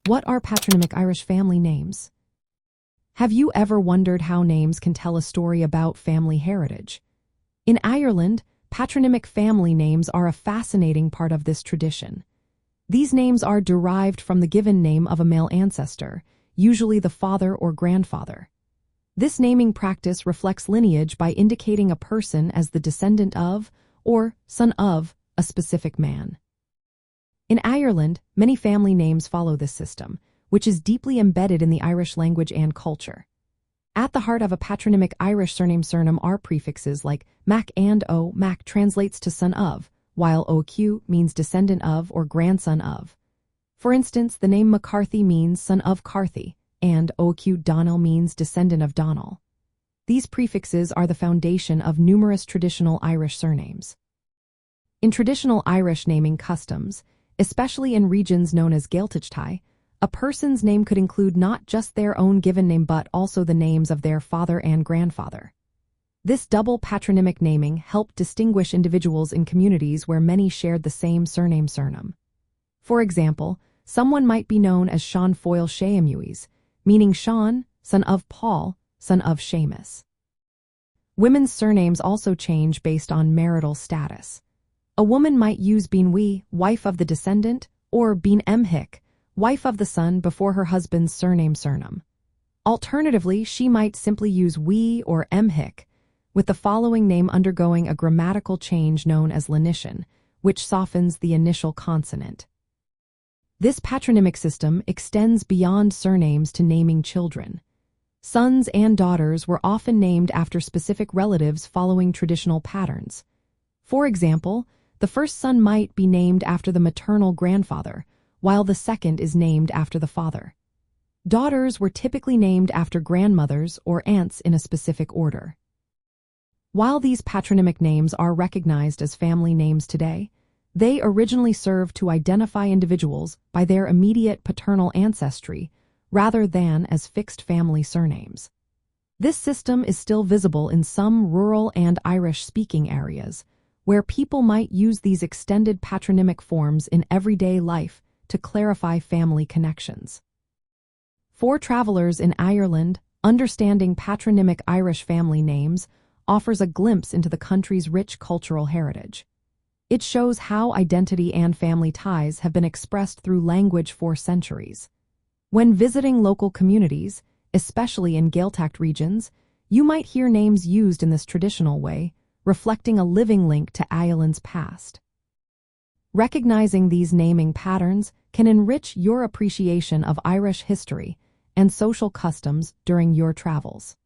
What are patronymic Irish family names? Have you ever wondered how names can tell a story about family heritage? In Ireland, patronymic family names are a fascinating part of this tradition. These names are derived from the given name of a male ancestor, usually the father or grandfather. This naming practice reflects lineage by indicating a person as the descendant of, or son of, a specific man. In Ireland, many family names follow this system, which is deeply embedded in the Irish language and culture. At the heart of a patronymic Irish surname are prefixes like Mac and O. Mac translates to son of, while OQ means descendant of or grandson of. For instance, the name McCarthy means son of Carthy, and OQ Donnell means descendant of Donnell. These prefixes are the foundation of numerous traditional Irish surnames. In traditional Irish naming customs, especially in regions known as Gaeltacht, a person's name could include not just their own given name but also the names of their father and grandfather. This double patronymic naming helped distinguish individuals in communities where many shared the same surname. For example, someone might be known as Sean Foyle Sheamuis, meaning Sean, son of Paul, son of Seamus. Women's surnames also change based on marital status. A woman might use Beanwi, wife of the descendant, or Bean Mhic, wife of the son before her husband's surname. Alternatively, she might simply use Wi or Mhic, with the following name undergoing a grammatical change known as lenition, which softens the initial consonant. This patronymic system extends beyond surnames to naming children. Sons and daughters were often named after specific relatives following traditional patterns. For example, the first son might be named after the maternal grandfather, while the second is named after the father. Daughters were typically named after grandmothers or aunts in a specific order. While these patronymic names are recognized as family names today, they originally served to identify individuals by their immediate paternal ancestry rather than as fixed family surnames. This system is still visible in some rural and Irish-speaking areas, where people might use these extended patronymic forms in everyday life to clarify family connections. For travelers in Ireland, understanding patronymic Irish family names offers a glimpse into the country's rich cultural heritage. It shows how identity and family ties have been expressed through language for centuries. When visiting local communities, especially in Gaeltacht regions, you might hear names used in this traditional way, reflecting a living link to Ireland's past. Recognizing these naming patterns can enrich your appreciation of Irish history and social customs during your travels.